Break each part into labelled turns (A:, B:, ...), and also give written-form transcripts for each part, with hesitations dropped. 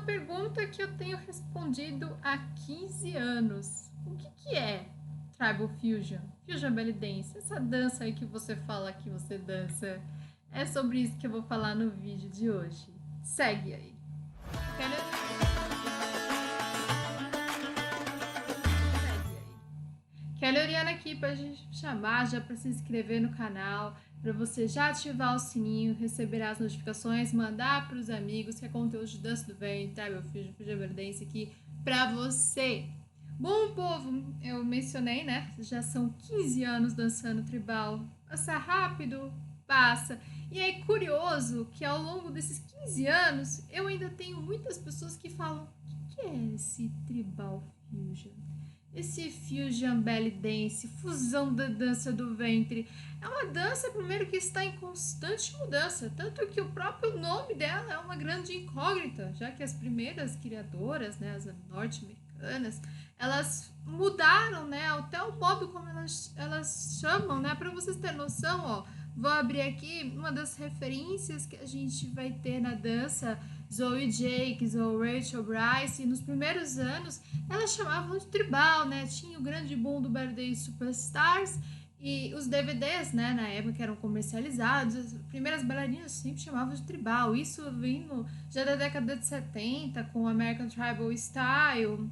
A: pergunta que eu tenho respondido há 15 anos. O que é Tribal Fusion? Fusion Belly Dance? Essa dança aí que você fala que você dança. É sobre isso que eu vou falar no vídeo de hoje. Segue aí. Kelly Oriana aqui para a gente chamar, já para se inscrever no canal, para você já ativar o sininho, receber as notificações, mandar para os amigos que é conteúdo de dança do ventre, Tribal Fusion, Fusion Belly Dance aqui para você. Bom, povo, eu mencionei, né? Já são 15 anos dançando tribal. Passa rápido, passa. E é curioso que ao longo desses 15 anos eu ainda tenho muitas pessoas que falam: o que é esse Tribal Fusion? Esse Fusion Belly Dance, fusão da dança do ventre, é uma dança, primeiro, que está em constante mudança, tanto que o próprio nome dela é uma grande incógnita, já que as primeiras criadoras, né, as norte-americanas, elas mudaram, né, até o modo como elas chamam, né, para vocês terem noção, ó. Vou abrir aqui uma das referências que a gente vai ter na dança, Zoe Jakes ou Rachel Bryce. E nos primeiros anos, elas chamavam de tribal, né? Tinha o grande boom do Belly Dance Superstars e os DVDs, né, na época eram comercializados. As primeiras bailarinas sempre chamavam de tribal. Isso vindo já da década de 70 com o American Tribal Style.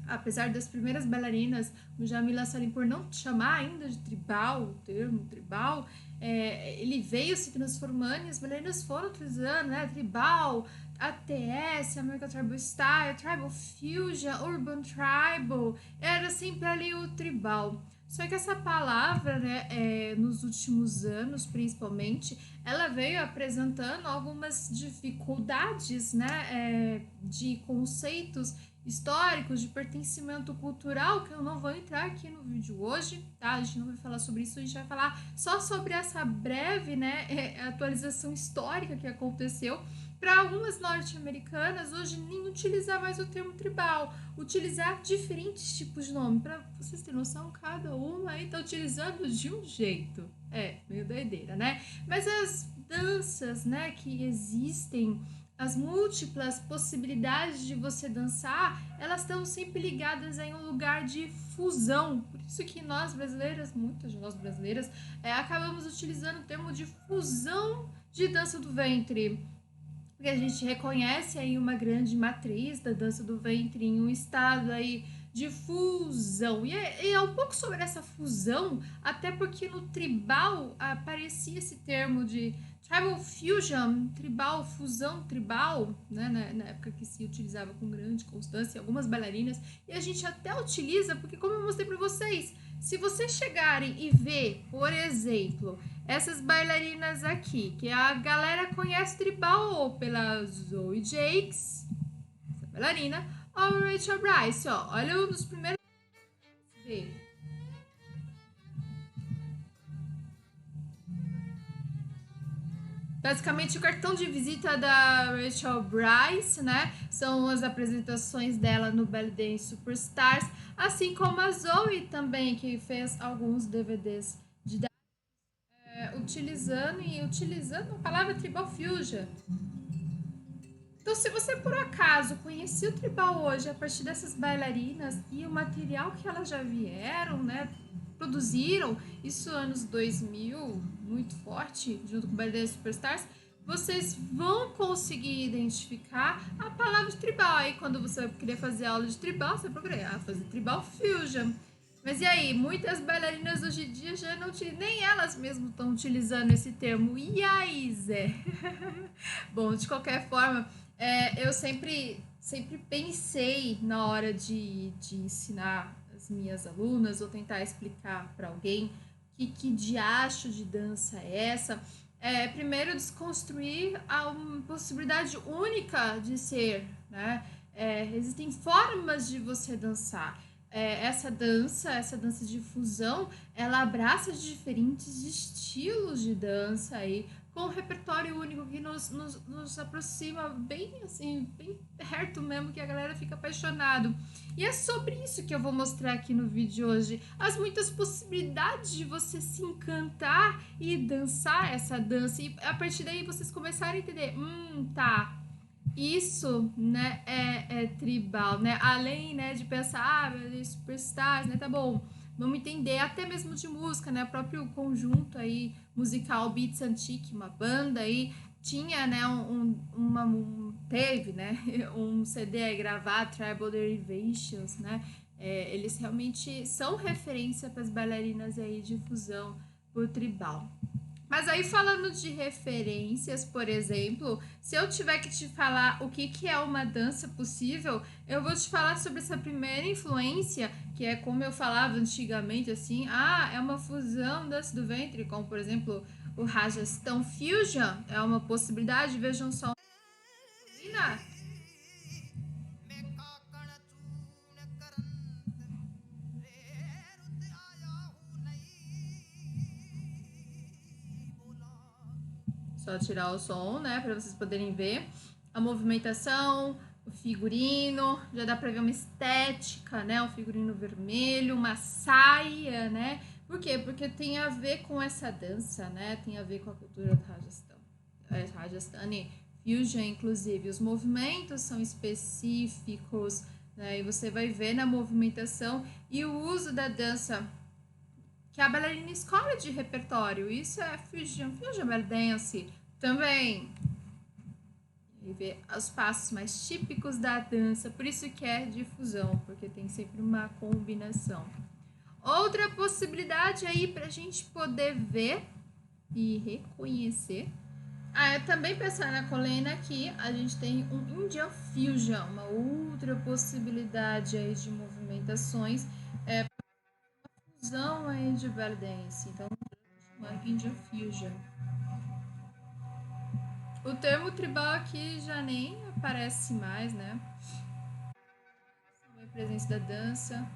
A: Apesar das primeiras bailarinas, o Jamila Salim, por não chamar ainda de tribal, o termo tribal, ele veio se transformando e as bailarinas foram utilizando, né? Tribal, ATS, American Tribal Style, Tribal Fusion, Urban Tribal, era sempre ali o tribal. Só que essa palavra, né, nos últimos anos, principalmente, ela veio apresentando algumas dificuldades, né, de conceitos históricos, de pertencimento cultural, que eu não vou entrar aqui no vídeo hoje, tá? A gente não vai falar sobre isso, a gente vai falar só sobre essa breve, né, atualização histórica que aconteceu. Para algumas norte-americanas, hoje nem utilizar mais o termo tribal, utilizar diferentes tipos de nome. Para vocês terem noção, cada uma aí tá utilizando de um jeito. É, meio doideira, né? Mas as danças, né, que existem, as múltiplas possibilidades de você dançar, elas estão sempre ligadas em um lugar de fusão. Por isso que nós brasileiras, muitas de nós brasileiras, acabamos utilizando o termo de fusão de dança do ventre. Porque a gente reconhece aí uma grande matriz da dança do ventre em um estado aí de fusão. E é um pouco sobre essa fusão, até porque no tribal aparecia esse termo de Tribal Fusion, tribal, fusão tribal, né, na época que se utilizava com grande constância, algumas bailarinas, e a gente até utiliza, porque como eu mostrei para vocês, se vocês chegarem e ver, por exemplo, essas bailarinas aqui, que a galera conhece tribal ou pela Zoe Jakes, essa bailarina, ou Rachel Bryce, ó, olha um dos primeiros dele. Basicamente, o cartão de visita da Rachel Bryce, né? São as apresentações dela no Belly Dance Superstars, assim como a Zoe também, que fez alguns DVDs de utilizando a palavra Tribal Fusion. Então, se você por acaso conhecia o tribal hoje a partir dessas bailarinas e o material que elas já vieram, né, produziram, isso anos 2000, muito forte, junto com o Belly Dance Superstars, vocês vão conseguir identificar a palavra tribal. Aí, quando você vai querer fazer aula de tribal, você procura fazer Tribal Fusion. Mas e aí, muitas bailarinas hoje em dia já não utilizam, nem elas mesmas estão utilizando esse termo. E aí, Zé? Bom, de qualquer forma, eu sempre pensei na hora de ensinar as minhas alunas ou tentar explicar para alguém que diacho de dança é essa. Primeiro, desconstruir a possibilidade única de ser, né? Existem formas de você dançar. Essa dança de fusão, ela abraça diferentes estilos de dança aí, com um repertório único que nos aproxima bem assim, bem perto mesmo, que a galera fica apaixonado. E é sobre isso que eu vou mostrar aqui no vídeo de hoje, as muitas possibilidades de você se encantar e dançar essa dança, e a partir daí vocês começarem a entender, tá, isso, né, é tribal, né? Além, né, de pensar, superstars, né, tá bom, vamos entender até mesmo de música, né? O próprio conjunto aí musical Beats Antique, uma banda aí, tinha, né, teve, né, um CD aí gravado, Tribal Derivations, né? Eles realmente são referência para as bailarinas aí de fusão por tribal. Mas aí falando de referências, por exemplo, se eu tiver que te falar o que é uma dança possível, eu vou te falar sobre essa primeira influência, que é como eu falava antigamente, assim, é uma fusão dança do ventre, como por exemplo o Rajasthan Fusion, é uma possibilidade, vejam só. Só tirar o som, né, para vocês poderem ver a movimentação, o figurino, já dá para ver uma estética, né, um figurino vermelho, uma saia, né? Por quê? Porque tem a ver com essa dança, né? Tem a ver com a cultura do Rajasthan. Rajasthani Fusion, inclusive, os movimentos são específicos, né? E você vai ver na movimentação e o uso da dança que a bailarina escolhe de repertório. Isso é Fusion Dance também. E ver os passos mais típicos da dança, por isso que é difusão, porque tem sempre uma combinação. Outra possibilidade aí para a gente poder ver e reconhecer é também pensar na colena aqui, a gente tem um Indian Fusion, uma outra possibilidade aí de movimentações, fusão aí de belly dance, então uma Indian Fusion. O termo tribal aqui já nem aparece mais, né? A presença da dança,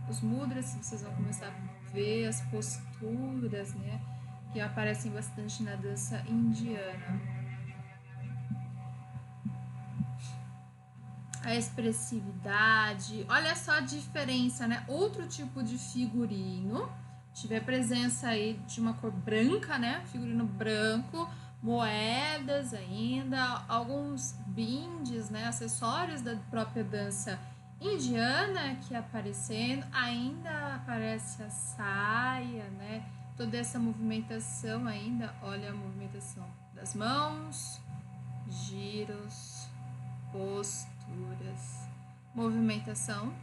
A: os mudras, vocês vão começar a ver as posturas, né? Que aparecem bastante na dança indiana. A expressividade, olha só a diferença, né? Outro tipo de figurino, tiver presença aí de uma cor branca, né? Figurino branco, moedas ainda, alguns bindes, né? Acessórios da própria dança indiana que aparecendo, ainda aparece a saia, né? Toda essa movimentação ainda, olha a movimentação das mãos, giros, posturas, movimentação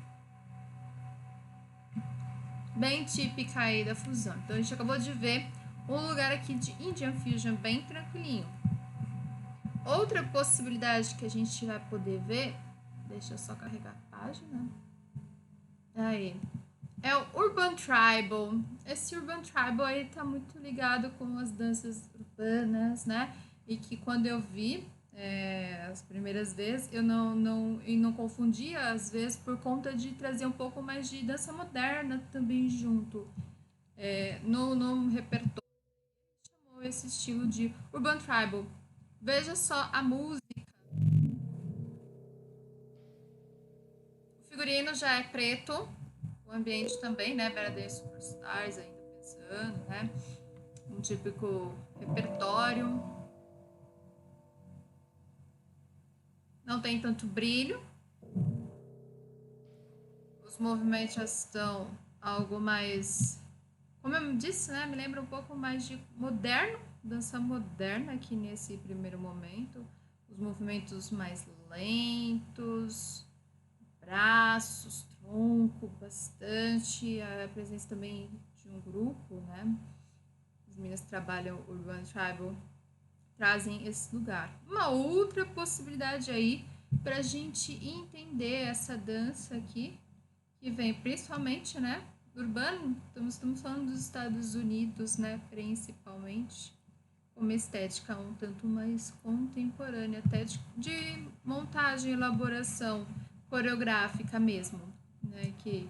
A: bem típica aí da fusão. Então a gente acabou de ver um lugar aqui de Indian Fusion bem tranquilinho. Outra possibilidade que a gente vai poder ver, deixa eu só carregar a página. Aí, é o Urban Tribal. Esse Urban Tribal aí tá muito ligado com as danças urbanas, né? E que quando eu vi as primeiras vezes, eu não confundia, às vezes, por conta de trazer um pouco mais de dança moderna também junto. No repertório, chamou esse estilo de Urban Tribal. Veja só a música. O figurino já é preto, o ambiente também, né? Paradise Superstars ainda pensando, né? Um típico repertório. Não tem tanto brilho. Os movimentos já estão algo mais, como eu disse, né? Me lembra um pouco mais de moderno, dança moderna aqui nesse primeiro momento. Os movimentos mais lentos, braços, tronco, bastante. A presença também de um grupo, né? As meninas trabalham Urban Tribal, trazem esse lugar. Uma outra possibilidade aí para a gente entender essa dança aqui, que vem principalmente, né, urbano, estamos falando dos Estados Unidos, né, principalmente, uma estética um tanto mais contemporânea, até de montagem, elaboração coreográfica mesmo, né, que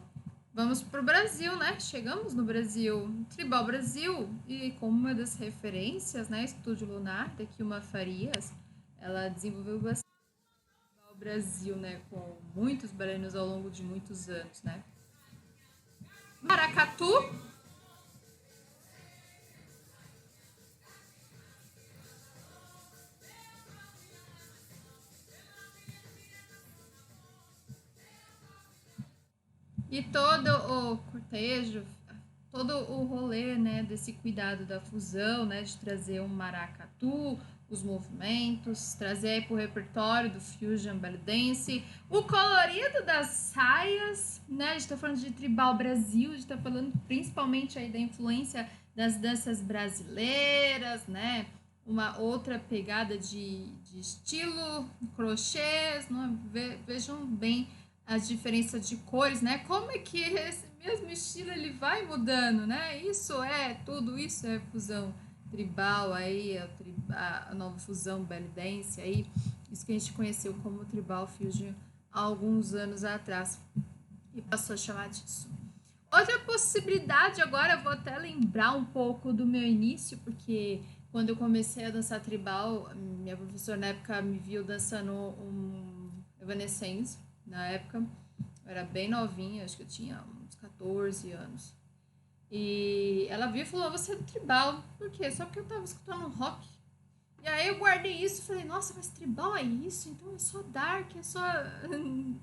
A: vamos para o Brasil, né? Chegamos no Brasil, Tribal Brasil, e como uma das referências, né? Estúdio Lunar, daqui uma Farias, ela desenvolveu bastante o Brasil, né? Com muitos bailarinos ao longo de muitos anos, né? Maracatu, E todo o cortejo, todo o rolê, né, desse cuidado da fusão, né, de trazer um maracatu, os movimentos, trazer para o repertório do fusion belly dance, o colorido das saias, né, a gente está falando de Tribal Brasil, a gente está falando principalmente aí da influência das danças brasileiras, né, uma outra pegada de estilo, crochês, né? Vejam bem as diferenças de cores, né? Como é que esse mesmo estilo ele vai mudando, né? Tudo isso é fusão tribal aí, a nova fusão belly dance aí, isso que a gente conheceu como tribal fusion há alguns anos atrás e passou a chamar disso. Outra possibilidade, agora eu vou até lembrar um pouco do meu início, porque quando eu comecei a dançar tribal, minha professora na época me viu dançando um Evanescence, na época, eu era bem novinha, acho que eu tinha uns 14 anos. E ela viu e falou, você é do tribal. Por quê? Só porque eu tava escutando rock. E aí eu guardei isso e falei, nossa, mas tribal é isso? Então é só dark, é só...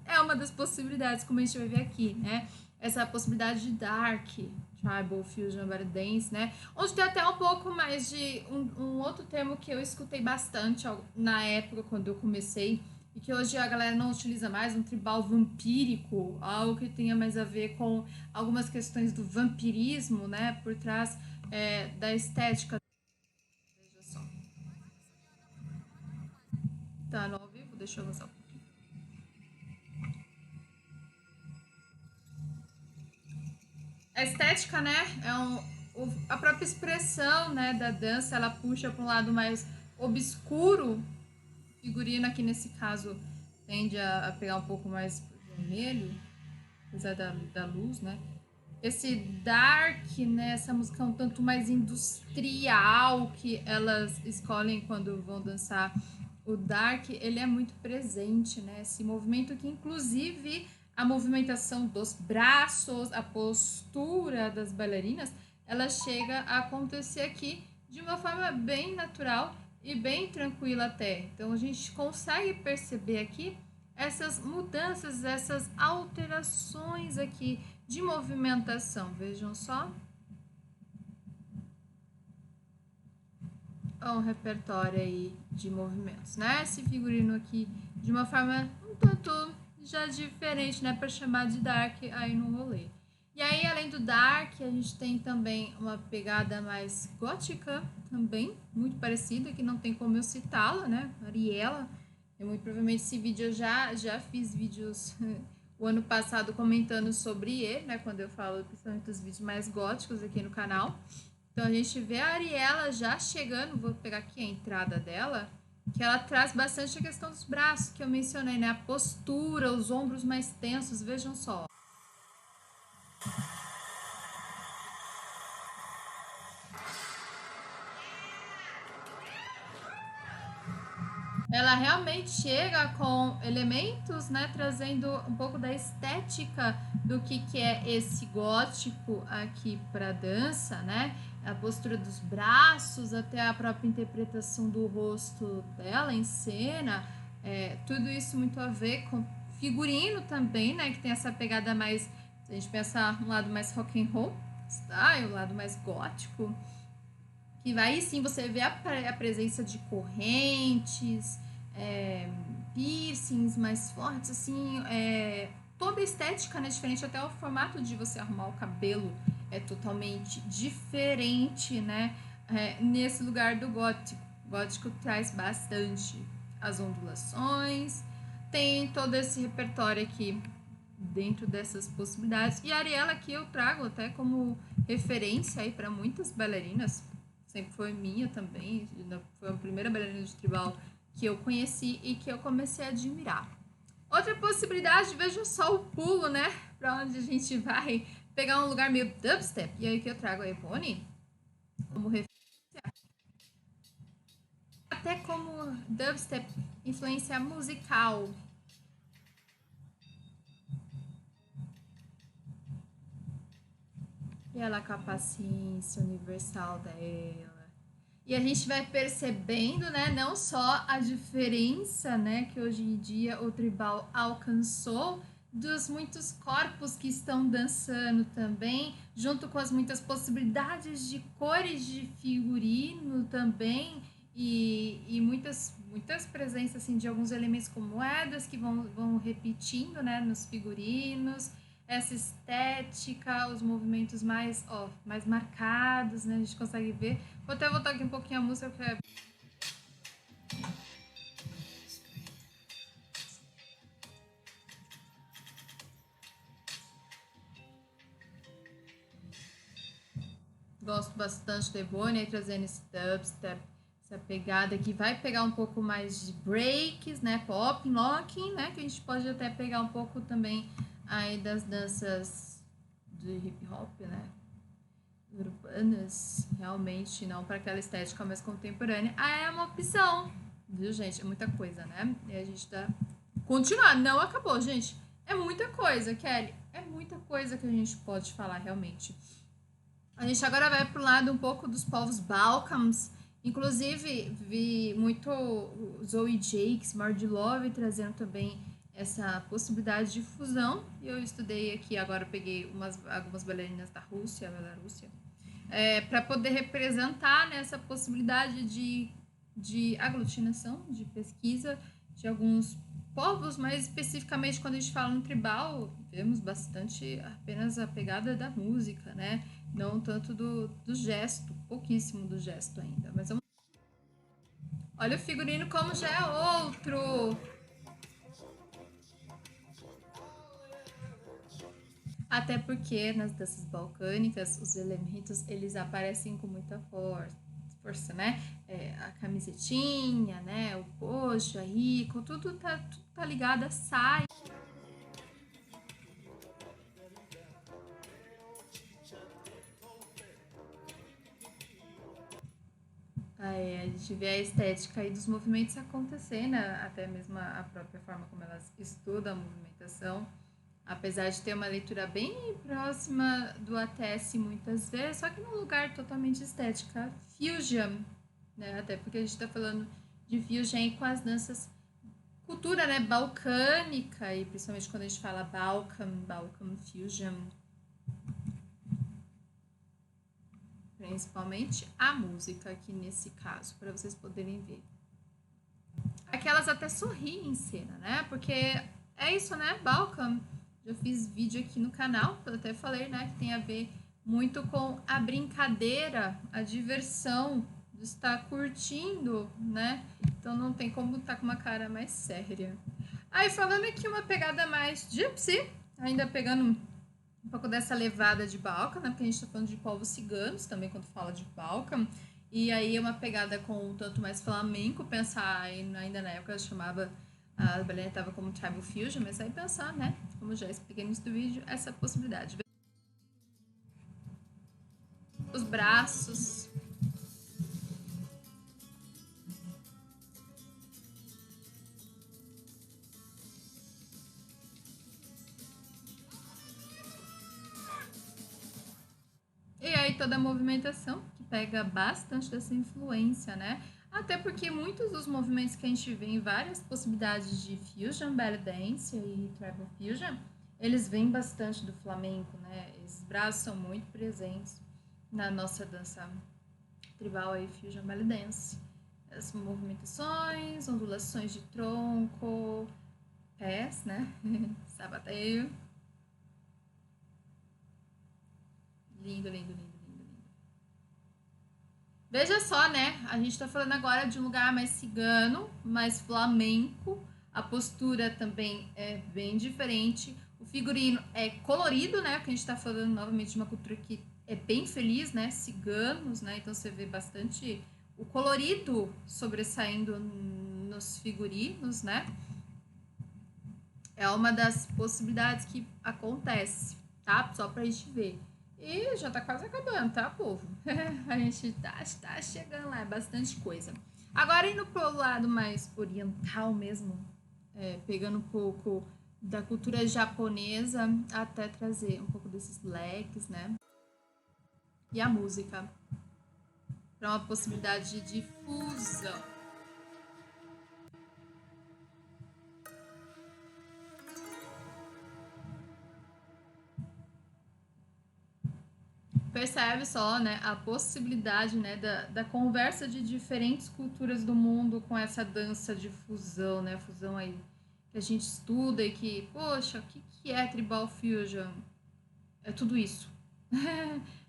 A: É uma das possibilidades, como a gente vai ver aqui, né? Essa possibilidade de dark, tribal fusion belly dance, né? Onde tem até um pouco mais de um outro termo que eu escutei bastante na época, quando eu comecei, e que hoje a galera não utiliza mais, um tribal vampírico, algo que tenha mais a ver com algumas questões do vampirismo, né? Por trás da estética. Veja só. Tá no ao vivo? Deixa eu avançar um pouquinho. A estética, né? A própria expressão, né, da dança, ela puxa para um lado mais obscuro. O figurino aqui nesse caso tende a pegar um pouco mais vermelho, apesar da luz, né? Esse dark, né? Essa música um tanto mais industrial que elas escolhem quando vão dançar. O dark, ele é muito presente, né? Esse movimento que, inclusive, a movimentação dos braços, a postura das bailarinas, ela chega a acontecer aqui de uma forma bem natural e bem tranquila até. Então, a gente consegue perceber aqui essas mudanças, essas alterações aqui de movimentação. Vejam só. Um repertório aí de movimentos, né? Esse figurino aqui de uma forma um tanto já diferente, né? Para chamar de dark aí no rolê. E aí, além do dark, a gente tem também uma pegada mais gótica também, muito parecida, que não tem como eu citá-la, né? Ariela. Eu muito provavelmente esse vídeo eu já fiz vídeos o ano passado comentando sobre ele, né? Quando eu falo principalmente dos vídeos mais góticos aqui no canal. Então a gente vê a Ariela já chegando, vou pegar aqui a entrada dela, que ela traz bastante a questão dos braços, que eu mencionei, né? A postura, os ombros mais tensos, vejam só. Ela realmente chega com elementos, né, trazendo um pouco da estética do que é esse gótico aqui para dança, né? A postura dos braços, até a própria interpretação do rosto dela em cena, tudo isso muito a ver com figurino também, né? Que tem essa pegada mais, se a gente pensar um lado mais rock and roll, style, um lado mais gótico, que vai sim você vê a presença de correntes, piercings mais fortes, assim, toda a estética, né, diferente, até o formato de você arrumar o cabelo é totalmente diferente, né, nesse lugar do gótico. O gótico traz bastante as ondulações, tem todo esse repertório aqui dentro dessas possibilidades. E a Ariela aqui eu trago até como referência aí para muitas bailarinas, sempre foi minha também, foi a primeira bailarina de tribal que eu conheci e que eu comecei a admirar. Outra possibilidade, veja só o pulo, né? Para onde a gente vai pegar um lugar meio dubstep. E aí que eu trago a Ebony como referência. Até como dubstep, influência musical. E ela com a paciência universal dela. E a gente vai percebendo, né, não só a diferença, né, que hoje em dia o tribal alcançou dos muitos corpos que estão dançando também, junto com as muitas possibilidades de cores de figurino também, e muitas presenças assim, de alguns elementos como moedas que vão repetindo, né, nos figurinos, essa estética, os movimentos mais marcados, né, a gente consegue ver. Vou até voltar aqui um pouquinho a música, que é... Gosto bastante do Ebony, trazendo esse dubstep, essa pegada que vai pegar um pouco mais de breaks, né, pop, locking, né, que a gente pode até pegar um pouco também aí das danças do hip hop, né, urbanas, realmente não para aquela estética mais contemporânea. Ah, é uma opção, viu, gente? É muita coisa, né? E a gente tá continuar, não acabou, gente. É muita coisa, Kelly. É muita coisa que a gente pode falar realmente. A gente agora vai pro lado um pouco dos povos Balkans. Inclusive, vi muito Zoe Jakes, Mardi Love trazendo também essa possibilidade de fusão. Eu estudei aqui, agora peguei algumas bailarinas da Rússia, Belarússia, para poder representar nessa possibilidade de aglutinação, de pesquisa de alguns povos, mas especificamente quando a gente fala no tribal, vemos bastante apenas a pegada da música, né? Não tanto do gesto, pouquíssimo do gesto ainda. Mas vamos... Olha o figurino como já é outro. Até porque nas danças balcânicas os elementos eles aparecem com muita força, né? A camisetinha, né? O coxo, a rico, tudo tá ligado a saia. A gente vê a estética aí dos movimentos acontecendo, até mesmo a própria forma como elas estudam a movimentação, apesar de ter uma leitura bem próxima do ATS muitas vezes, só que num lugar totalmente estética, fusion, né? Até porque a gente está falando de fusion com as danças, cultura, né, balcânica, e principalmente quando a gente fala Balkan fusion, principalmente a música aqui nesse caso, para vocês poderem ver. Aquelas até sorriem em cena, né? Porque é isso, né? Balkan. Já fiz vídeo aqui no canal, eu até falei, né? Que tem a ver muito com a brincadeira, a diversão, de estar curtindo, né? Então não tem como estar com uma cara mais séria. Aí falando aqui uma pegada mais gypsy, ainda pegando um pouco dessa levada de Balkan, né? Porque a gente tá falando de povos ciganos também quando fala de Balkan. E aí é uma pegada com um tanto mais flamenco, pensar ainda na época chamava a Belém estava como Tribal Fusion, mas aí pensar, né? Como já expliquei no início do vídeo, essa possibilidade. Os braços. E aí toda a movimentação que pega bastante dessa influência, né? Até porque muitos dos movimentos que a gente vê em várias possibilidades de fusion, belly dance e tribal fusion, eles vêm bastante do flamenco, né? Esses braços são muito presentes na nossa dança tribal e fusion belly dance. As movimentações, ondulações de tronco, pés, né? Sabateio. Lindo, lindo, lindo, lindo, lindo. Veja só, né? A gente tá falando agora de um lugar mais cigano, mais flamenco. A postura também é bem diferente. O figurino é colorido, né? Porque a gente tá falando novamente de uma cultura que é bem feliz, né? Ciganos, né? Então você vê bastante o colorido sobressaindo nos figurinos, né? É uma das possibilidades que acontece, tá? Só pra gente ver. E já tá quase acabando, tá, povo? A gente tá chegando lá, é bastante coisa. Agora indo pro lado mais oriental mesmo, pegando um pouco da cultura japonesa, até trazer um pouco desses leques, né? E a música, para uma possibilidade de difusão. percebe só, né, a possibilidade, né, da conversa de diferentes culturas do mundo com essa dança de fusão, né, fusão aí que a gente estuda e que, poxa, o que é Tribal Fusion? É tudo isso.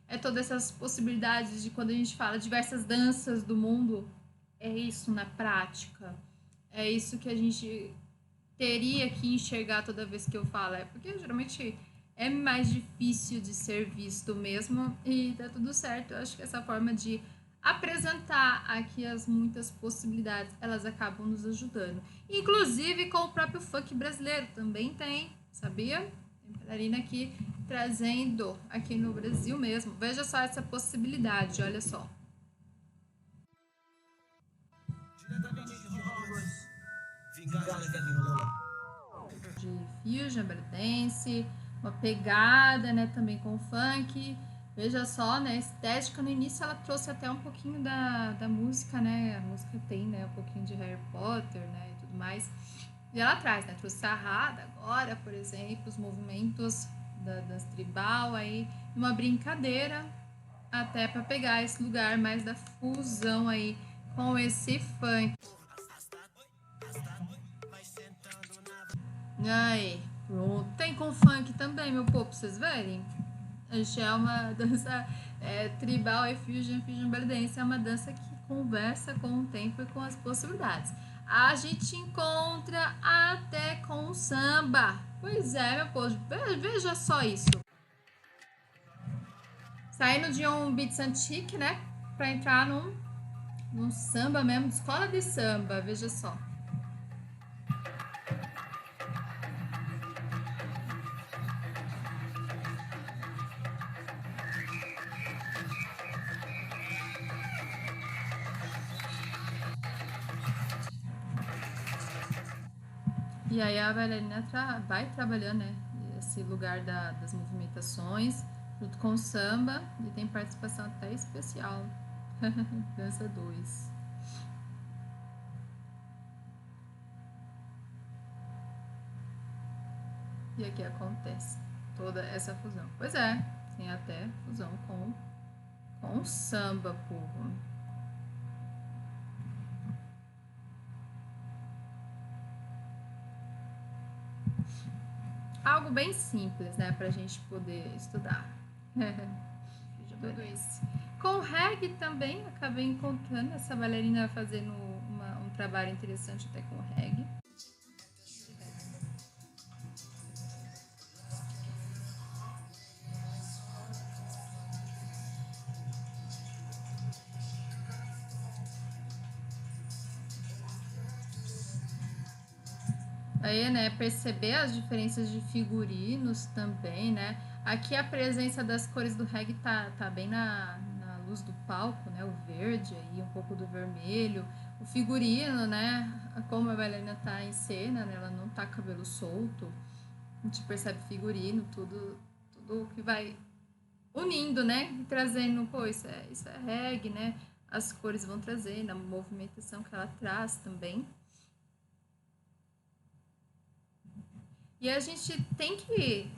A: É todas essas possibilidades de quando a gente fala diversas danças do mundo, é isso na prática. É isso que a gente teria que enxergar toda vez que eu falo. É porque geralmente é mais difícil de ser visto mesmo e tá tudo certo. Eu acho que essa forma de apresentar aqui as muitas possibilidades, elas acabam nos ajudando. Inclusive com o próprio funk brasileiro também tem, sabia? Tem bailarina aqui trazendo aqui no Brasil mesmo. Veja só essa possibilidade, olha só. De fusion, breakdance, uma pegada, né, também com o funk. Veja só, né, a estética no início ela trouxe até um pouquinho da música, né, a música tem, né, um pouquinho de Harry Potter, né, e tudo mais. E ela traz, né, trouxe sarrada agora, por exemplo, os movimentos das tribal aí, uma brincadeira até para pegar esse lugar mais da fusão aí com esse funk. Aí, pronto. Tem com funk também, meu povo, pra vocês verem. A gente é uma dança tribal e fusion bailadance. É uma dança que conversa com o tempo e com as possibilidades. A gente encontra até com o samba. Pois é, meu povo, veja só isso. Saindo de um beats antique, né? Pra entrar num samba mesmo, de escola de samba, veja só. E aí a bailarina vai trabalhando, né, esse lugar das movimentações junto com o samba e tem participação até especial. Dança 2. E aqui acontece toda essa fusão. Pois é, tem até fusão com o samba, povo. Algo bem simples, né, pra gente poder estudar. Tudo isso. Com o reggae também, acabei encontrando essa bailarina fazendo um trabalho interessante até com o reggae. Aí, né, perceber as diferenças de figurinos também, né? Aqui a presença das cores do reggae tá bem na luz do palco, né? O verde aí, um pouco do vermelho. O figurino, né? Como a bailarina tá em cena, né? Ela não tá com cabelo solto. A gente percebe figurino, tudo que vai unindo, né? E trazendo, pô, isso é reggae, né? As cores vão trazendo, a movimentação que ela traz também. E a gente tem que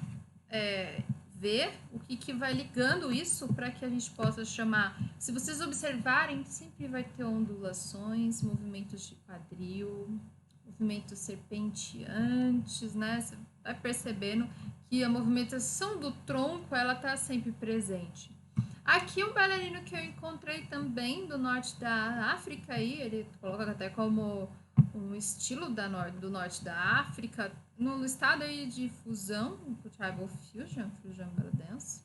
A: ver o que vai ligando isso para que a gente possa chamar. Se vocês observarem, sempre vai ter ondulações, movimentos de quadril, movimentos serpenteantes, né? Você vai percebendo que a movimentação do tronco ela tá sempre presente. Aqui um bailarino que eu encontrei também do norte da África, aí, ele coloca até como um estilo do norte da África, no estado aí de fusão, o Tribal Fusion Bailadance.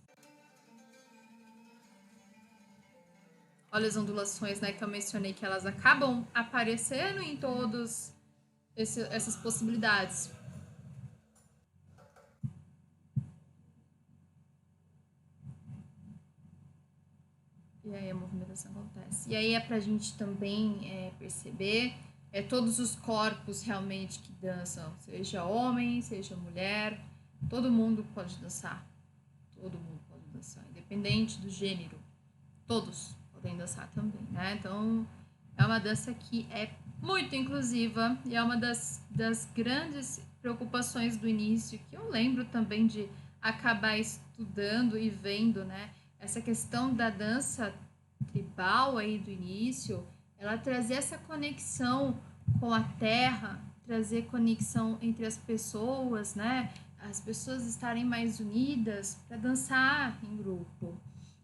A: Olha as ondulações, né, que eu mencionei, que elas acabam aparecendo em todas essas possibilidades. E aí a movimentação acontece. E aí é pra gente também perceber todos os corpos realmente que dançam, seja homem, seja mulher, todo mundo pode dançar. Todo mundo pode dançar, independente do gênero. Todos podem dançar também, né? Então é uma dança que é muito inclusiva e é uma das grandes preocupações do início, que eu lembro também de acabar estudando e vendo, né? essa questão da dança tribal aí do início, ela trazia essa conexão com a terra, trazer conexão entre as pessoas, né? As pessoas estarem mais unidas para dançar em grupo.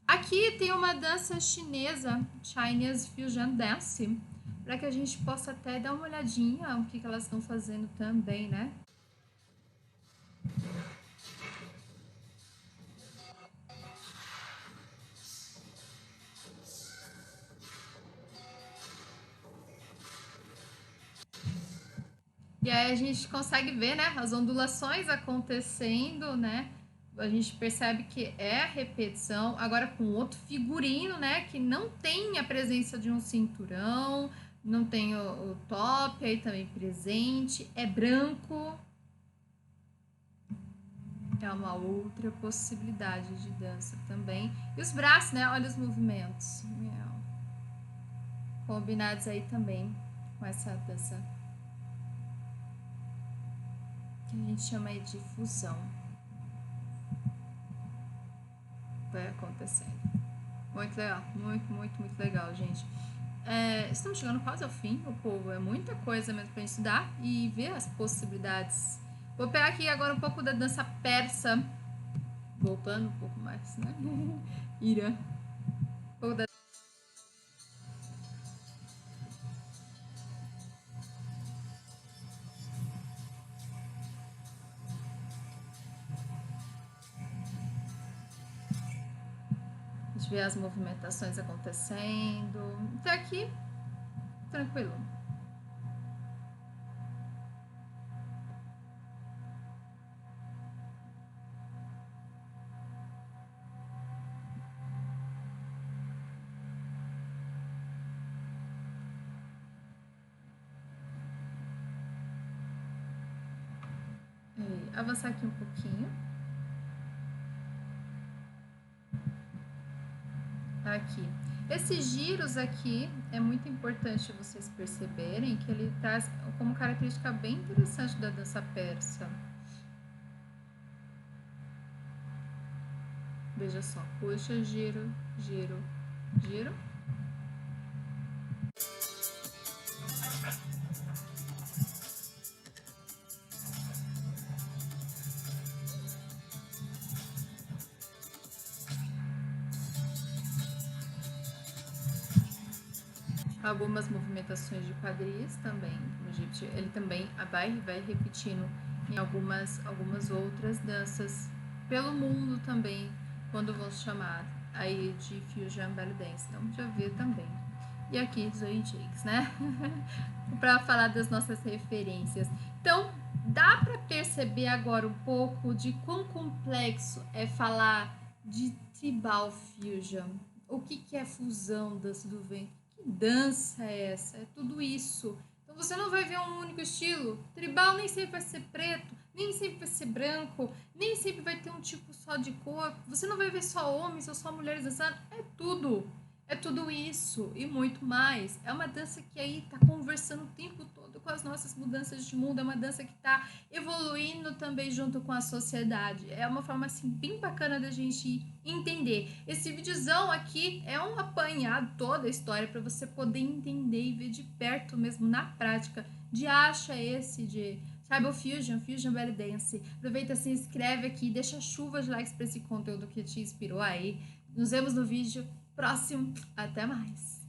A: Aqui tem uma dança chinesa, Chinese Fusion Dance, para que a gente possa até dar uma olhadinha o que elas estão fazendo também, né? E aí a gente consegue ver, né, as ondulações acontecendo, né? A gente percebe que é a repetição, agora com outro figurino, né, que não tem a presença de um cinturão, não tem o top aí também presente, é branco. É uma outra possibilidade de dança também. E os braços, né? Olha os movimentos. Combinados aí também com essa dança que a gente chama de fusão. Vai acontecendo. Muito legal, muito legal, gente. Estamos chegando quase ao fim, o povo. É muita coisa mesmo pra gente estudar e ver as possibilidades. Vou pegar aqui agora um pouco da dança persa. Voltando um pouco mais, né? Irã. Um pouco da A gente vê as movimentações acontecendo. Até aqui, tranquilo. Avançar aqui um pouquinho. Aqui. Esses giros aqui é muito importante vocês perceberem que ele traz como característica bem interessante da dança persa. Veja só, puxa, giro, giro, giro. Algumas movimentações de quadris também. Ele também vai repetindo em algumas outras danças pelo mundo também, quando vão chamar aí de Fusion Belly Dance. Então, já vê também. E aqui, Zoe Jakes, né? Para falar das nossas referências. Então, dá para perceber agora um pouco de quão complexo é falar de tribal fusion. O que é fusão, dança do vento? Que dança é essa? É tudo isso. Então você não vai ver um único estilo. Tribal nem sempre vai ser preto, nem sempre vai ser branco, nem sempre vai ter um tipo só de cor. Você não vai ver só homens ou só mulheres dançando. É tudo. É tudo isso e muito mais. É uma dança que aí tá conversando o tempo todo com as nossas mudanças de mundo. É uma dança que tá evoluindo também junto com a sociedade. É uma forma assim bem bacana da gente entender. Esse videozão aqui é um apanhado toda a história para você poder entender e ver de perto mesmo na prática de acha esse de Tribal Fusion, Fusion Belly Dance. Aproveita, se inscreve aqui, deixa chuva de likes para esse conteúdo que te inspirou aí. Nos vemos no vídeo próximo. Até mais!